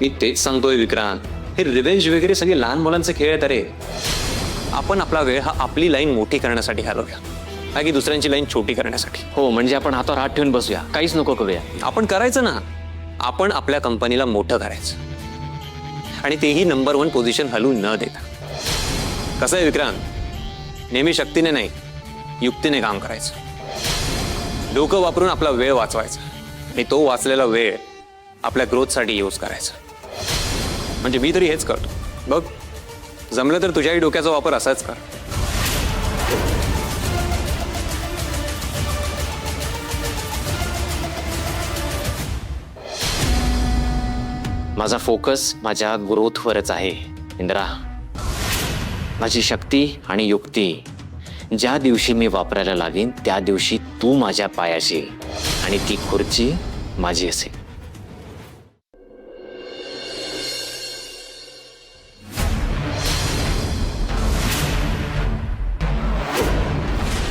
मी तेच सांगतोय विक्रांत, हे रिव्हेंज वगैरे सगळे लहान मुलांचे खेळ आहेत रे. आपण आपला वेळ हा आपली लाईन मोठी करण्यासाठी घालवूया, की दुसऱ्यांची लाईन छोटी करण्यासाठी. हो, म्हणजे आपण हातावर हात ठेवून बसूया, काहीच नको करूया. आपण करायचं ना, आपण आपल्या कंपनीला मोठं करायचं आणि तेही नंबर 1 पोझिशन हलवू न देता. कसं आहे विक्रांत, नेहमी शक्तीने नाही युक्तीने काम करायचं. डोकं वापरून आपला वेळ वाचवायचा आणि तो वाचलेला वेळ आपल्या ग्रोथसाठी यूज करायचा. म्हणजे मी तरी हेच करतो बघ. जमलं तर तुझ्याही डोक्याचा वापर असाच कर. माझा फोकस माझ्या ग्रोथवरच आहे इंद्रा. माझी शक्ती आणि युक्ती ज्या दिवशी मी वापरायला लागेन त्या दिवशी तू माझ्या पायाशी आणि ती खुर्ची माझी असेल.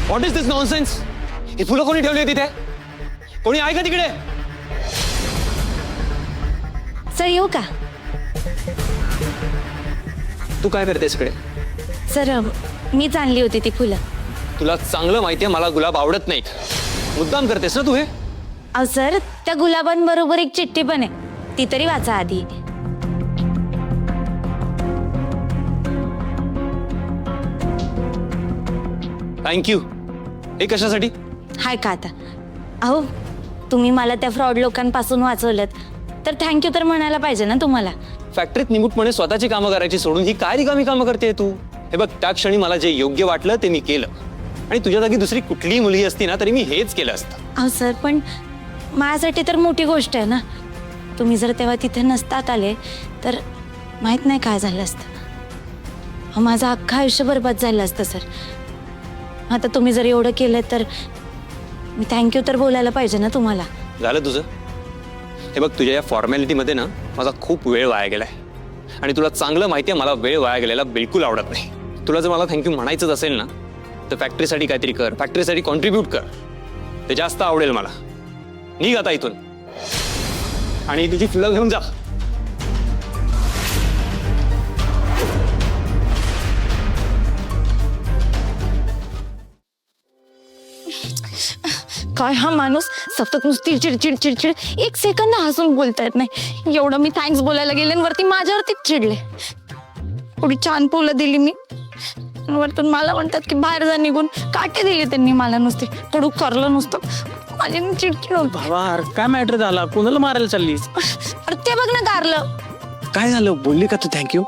What is this nonsense? ही फुलं कोणी ठेवली तिथे? कोणी आहे का तिकडे? सर येऊ का? तू काय करतेस इकडे? सर मीच आणली होती ती फुलं. तुला चांगलं माहितीये मला गुलाब आवडत नाहीत. मुद्दाम करतेस ना तू हे? अहो सर, त्या गुलाबांबरोबर एक चिठ्ठी पण आहे, ती तरी वाचा आधी. थँक्यू. हे कशासाठी? हाय का आता? अहो तुम्ही मला त्या फ्रॉड लोकांपासून वाचवलं तर थँक्यू तर म्हणायला पाहिजे ना तुम्हाला. फॅक्टरीत निमूटपणे स्वतःची कामं करायची सोडून ही काय रिकामी कामं करते तू? हे बघ, त्या क्षणी मला जे योग्य वाटलं ते मी केलं आणि तुझ्या जागी दुसरी कुठलीही मुलगी असती ना तरी मी हेच केलं असतं. अहो सर, पण माझ्यासाठी तर मोठी गोष्ट आहे ना. तुम्ही जर तेव्हा तिथे नसतात आले तर माहित नाही काय झालं असतं. अहो, माझं अख्खं आयुष्य बरबाद झालं असतं सर. आता तुम्ही जर एवढं केलं तर मी थँक्यू तर बोलायला पाहिजे ना तुम्हाला. झालं तुझं? हे बघ, तुझ्या या फॉर्मॅलिटीमध्ये ना माझा खूप वेळ वाया गेलाय आणि तुला चांगलं माहिती आहे मला वेळ वाया गेलेला बिलकुल आवडत नाही. तुला जर मला थँक्यू म्हणायचंच असेल ना तर फॅक्टरीसाठी काहीतरी कर, फॅक्टरीसाठी कॉन्ट्रीब्यूट कर, ते जास्त आवडेल मला. निघ आता इथून आणि तुझी फुलं घेऊन जा. काय हा माणूस सतत नुसती चिडचिड चिडचिड, एक सेकंद हसून बोलता येत नाही. एवढं मी थँक्स बोलायला गेले आणि वरती माझ्यावरतीच चिडले. थोडी छान फुलं दिली मी, वरतून मला म्हणतात की बाहेर जा निघून. काटे दिले त्यांनी मला, नुसते कडू करलं नुसतं. माझी चिडचिड होत. भावा, अरे काय मॅटर झाला? कोणाला मारायला चाललीस? अरे ते बघ ना कारलं. काय झालं? बोलली का तू थँक्यू?